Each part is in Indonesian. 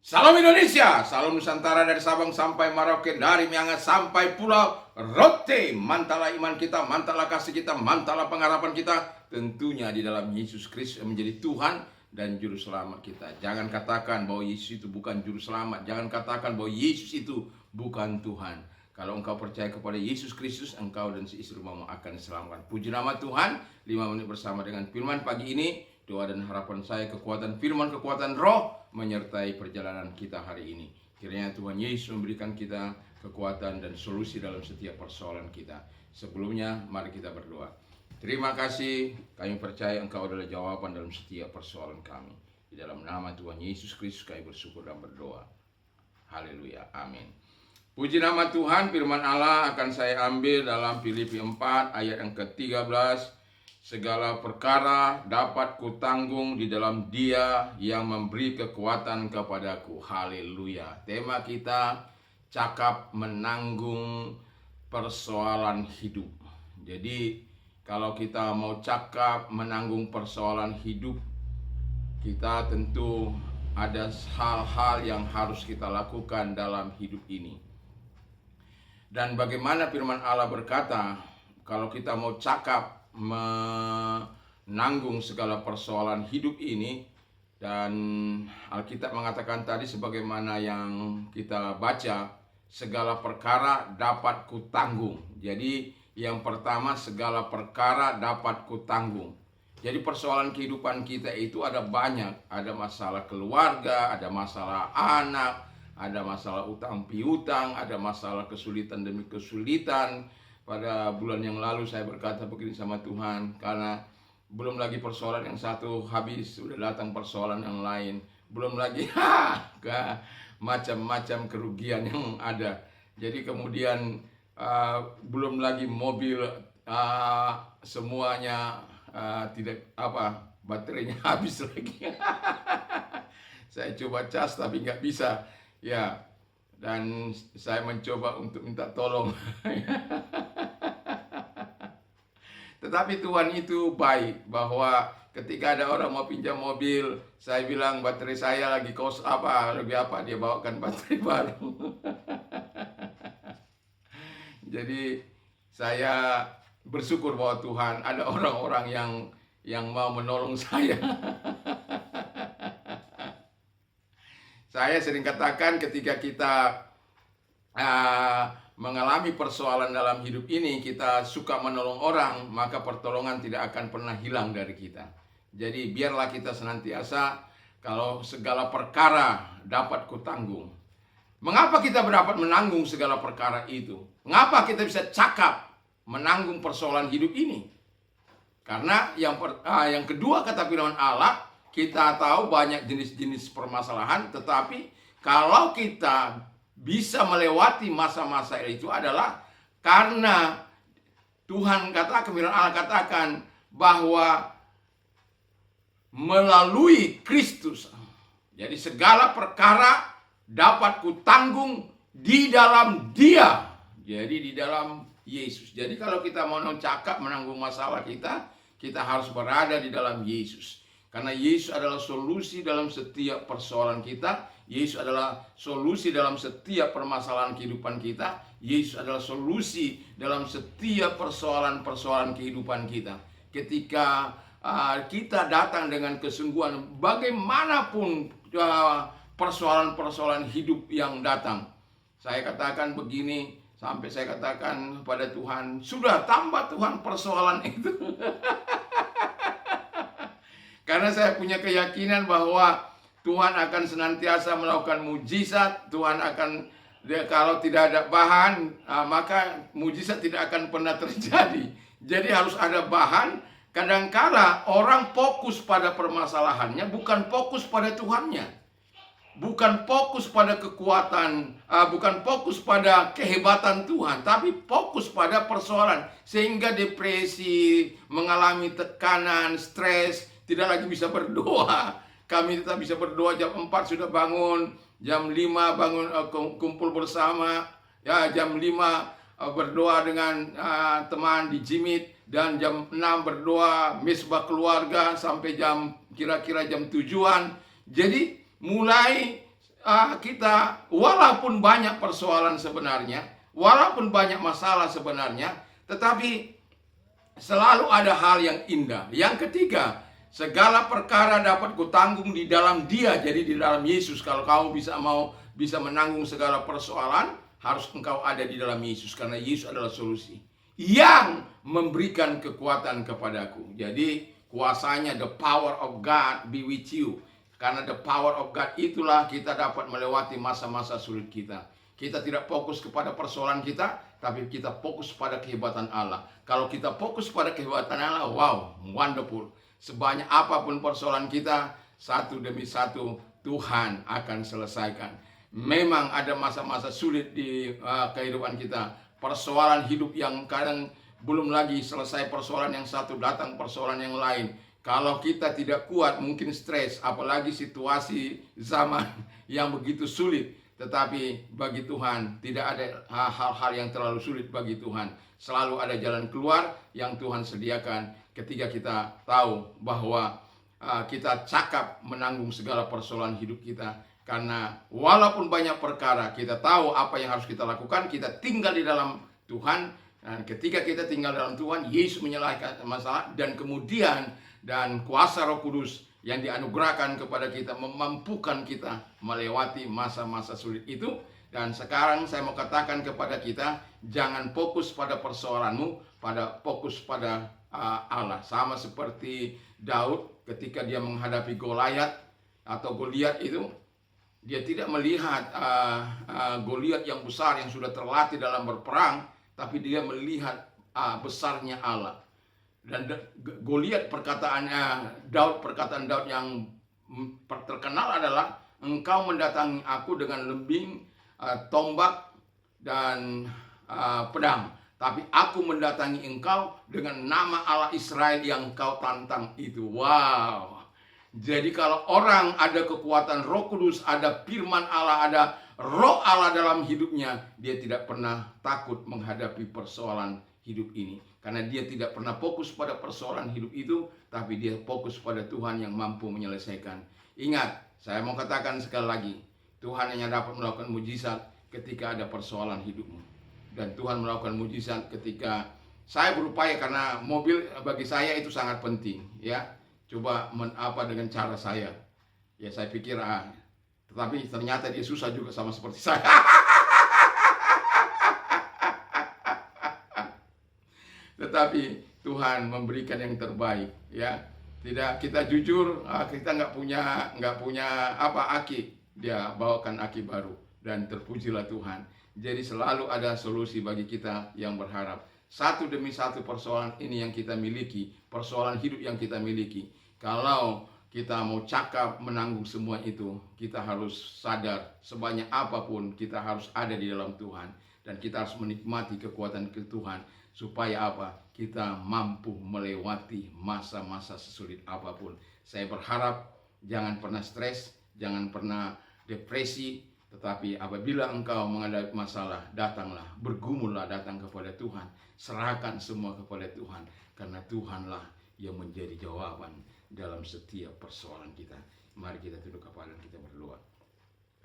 Salam Indonesia, salam Nusantara dari Sabang sampai Merauke, dari Miangas sampai Pulau Rote. Mantaplah iman kita, mantaplah kasih kita, mantaplah pengharapan kita. Tentunya di dalam Yesus Kristus yang menjadi Tuhan dan Juru Selamat kita. Jangan katakan bahwa Yesus itu bukan Juru Selamat. Jangan katakan bahwa Yesus itu bukan Tuhan. Kalau engkau percaya kepada Yesus Kristus, engkau dan si istri rumahmu akan diselamatkan. Puji nama Tuhan, 5 menit bersama dengan firman pagi ini. Doa dan harapan saya kekuatan firman, kekuatan roh menyertai perjalanan kita hari ini. Kiranya Tuhan Yesus memberikan kita kekuatan dan solusi dalam setiap persoalan kita. Sebelumnya, mari kita berdoa. Terima kasih, kami percaya Engkau adalah jawaban dalam setiap persoalan kami. Di dalam nama Tuhan Yesus Kristus kami bersyukur dan berdoa. Haleluya, amin. Puji nama Tuhan, firman Allah akan saya ambil dalam Filipi 4 ayat yang ke-13. Segala perkara dapat kutanggung di dalam Dia yang memberi kekuatan kepadaku. Haleluya. Tema kita cakap menanggung persoalan hidup. Jadi kalau kita mau cakap menanggung persoalan hidup, kita tentu ada hal-hal yang harus kita lakukan dalam hidup ini. Dan bagaimana firman Allah berkata, kalau kita mau cakap menanggung segala persoalan hidup ini, dan Alkitab mengatakan tadi sebagaimana yang kita baca, segala perkara dapat kutanggung. Jadi yang pertama, segala perkara dapat kutanggung. Jadi persoalan kehidupan kita itu ada banyak. Ada masalah keluarga, ada masalah anak, ada masalah utang piutang, ada masalah kesulitan demi kesulitan. Pada bulan yang lalu saya berkata begini sama Tuhan, karena belum lagi persoalan yang satu habis, sudah datang persoalan yang lain. Belum lagi macam-macam kerugian yang ada. Jadi kemudian belum lagi mobil semuanya tidak baterainya habis lagi. Saya coba cas tapi nggak bisa. Ya, dan saya mencoba untuk minta tolong. Tetapi Tuhan itu baik, bahwa ketika ada orang mau pinjam mobil, saya bilang baterai saya lagi dia bawakan baterai baru. Jadi saya bersyukur bahwa Tuhan ada orang-orang yang mau menolong saya. Saya sering katakan ketika kita mengalami persoalan dalam hidup ini, kita suka menolong orang, maka pertolongan tidak akan pernah hilang dari kita. Jadi biarlah kita senantiasa, kalau segala perkara dapat kutanggung. Mengapa kita dapat menanggung segala perkara itu? Mengapa kita bisa cakap menanggung persoalan hidup ini? Karena yang kedua kata firman Allah, kita tahu banyak jenis-jenis permasalahan, tetapi kalau kita bisa melewati masa-masa itu adalah karena Tuhan katakan, firman Allah katakan bahwa melalui Kristus. Jadi segala perkara dapat kutanggung di dalam Dia. Jadi di dalam Yesus. Jadi kalau kita mau cakap menanggung masalah kita harus berada di dalam Yesus. Karena Yesus adalah solusi dalam setiap persoalan kita. Yesus adalah solusi dalam setiap permasalahan kehidupan kita. Yesus adalah solusi dalam setiap persoalan-persoalan kehidupan kita. Ketika kita datang dengan kesungguhan, bagaimanapun persoalan-persoalan hidup yang datang. Saya katakan begini, sampai saya katakan pada Tuhan, sudah tambah Tuhan persoalan itu. Karena saya punya keyakinan bahwa Tuhan akan senantiasa melakukan mujizat. Tuhan akan, kalau tidak ada bahan, maka mujizat tidak akan pernah terjadi. Jadi harus ada bahan. Kadangkala orang fokus pada permasalahannya, bukan fokus pada Tuhannya. Bukan fokus pada kekuatan, bukan fokus pada kehebatan Tuhan, tapi fokus pada persoalan. Sehingga depresi, mengalami tekanan, stres, tidak lagi bisa berdoa. Kami tetap bisa berdoa, jam 4 sudah bangun, jam 5 bangun kumpul bersama, ya jam 5 berdoa dengan teman di Jimit, dan jam 6 berdoa misbah keluarga sampai kira-kira jam 7-an. Jadi mulai kita walaupun banyak persoalan sebenarnya, walaupun banyak masalah sebenarnya, tetapi selalu ada hal yang indah. Yang ketiga, segala perkara dapat kutanggung di dalam Dia, jadi di dalam Yesus. Kalau kamu bisa menanggung segala persoalan, harus engkau ada di dalam Yesus, karena Yesus adalah solusi yang memberikan kekuatan kepadaku. Jadi kuasanya, the power of God be with you. Karena the power of God itulah kita dapat melewati masa-masa sulit kita. Kita tidak fokus kepada persoalan kita, tapi kita fokus pada kehebatan Allah. Kalau kita fokus pada kehebatan Allah, wow, wonderful. Sebanyak apapun persoalan kita, satu demi satu Tuhan akan selesaikan. Memang ada masa-masa sulit di kehidupan kita. Persoalan hidup yang kadang belum lagi selesai persoalan yang satu, datang persoalan yang lain. Kalau kita tidak kuat, mungkin stres, apalagi situasi zaman yang begitu sulit. Tetapi bagi Tuhan tidak ada hal-hal yang terlalu sulit bagi Tuhan. Selalu ada jalan keluar yang Tuhan sediakan ketika kita tahu bahwa kita cakap menanggung segala persoalan hidup kita. Karena walaupun banyak perkara, kita tahu apa yang harus kita lakukan, kita tinggal di dalam Tuhan. Dan ketika kita tinggal dalam Tuhan, Yesus menyelesaikan masalah, dan kemudian dan kuasa Roh Kudus yang dianugerahkan kepada kita memampukan kita melewati masa-masa sulit itu. Dan sekarang saya mau katakan kepada kita, jangan fokus pada persoalanmu, fokus pada Allah. Sama seperti Daud ketika dia menghadapi Goliat atau Goliat itu, dia tidak melihat Goliat yang besar yang sudah terlatih dalam berperang, tapi dia melihat besarnya Allah. Dan Goliat perkataan Daud yang terkenal adalah, engkau mendatangi aku dengan lembing, tombak dan pedang, tapi aku mendatangi engkau dengan nama Allah Israel yang kau tantang itu. Wow. Jadi kalau orang ada kekuatan Roh Kudus, ada firman Allah, ada Roh Allah dalam hidupnya, dia tidak pernah takut menghadapi persoalan hidup ini. Karena dia tidak pernah fokus pada persoalan hidup itu, tapi dia fokus pada Tuhan yang mampu menyelesaikan. Ingat, saya mau katakan sekali lagi, Tuhan hanya dapat melakukan mujizat ketika ada persoalan hidupmu. Dan Tuhan melakukan mujizat ketika saya berupaya, karena mobil bagi saya itu sangat penting, ya. Coba dengan cara saya. Ya saya pikir tetapi ternyata dia susah juga sama seperti saya. Tetapi Tuhan memberikan yang terbaik, ya. Tidak, kita jujur, kita nggak punya aki. Dia bawakan aki baru, dan terpujilah Tuhan. Jadi selalu ada solusi bagi kita yang berharap. Satu demi satu persoalan ini yang kita miliki, persoalan hidup yang kita miliki. Kalau kita mau cakap menanggung semua itu, kita harus sadar sebanyak apapun kita harus ada di dalam Tuhan. Dan kita harus menikmati kekuatan Tuhan. Supaya apa? Kita mampu melewati masa-masa sesulit apapun. Saya berharap jangan pernah stres, jangan pernah depresi. Tetapi apabila engkau menghadapi masalah, datanglah, bergumullah, datang kepada Tuhan. Serahkan semua kepada Tuhan. Karena Tuhanlah yang menjadi jawaban dalam setiap persoalan kita. Mari kita tunduk kepala dan kita berdoa.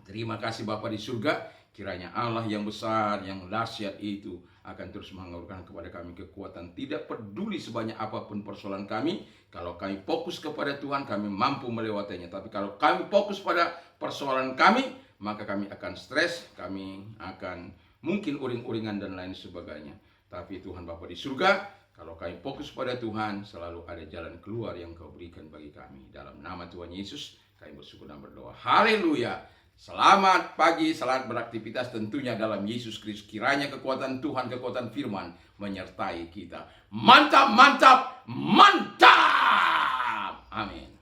Terima kasih Bapa di surga, kiranya Allah yang besar, yang dahsyat itu akan terus menganugerahkan kepada kami kekuatan. Tidak peduli sebanyak apapun persoalan kami, kalau kami fokus kepada Tuhan, kami mampu melewatinya. Tapi kalau kami fokus pada persoalan kami, maka kami akan stres, kami akan mungkin uring-uringan dan lain sebagainya. Tapi Tuhan Bapa di surga, kalau kami fokus pada Tuhan, selalu ada jalan keluar yang Kau berikan bagi kami. Dalam nama Tuhan Yesus, kami bersyukur dan berdoa. Haleluya. Selamat pagi, selamat beraktivitas tentunya dalam Yesus Kristus. Kiranya kekuatan Tuhan, kekuatan firman menyertai kita. Mantap, mantap, mantap. Amin.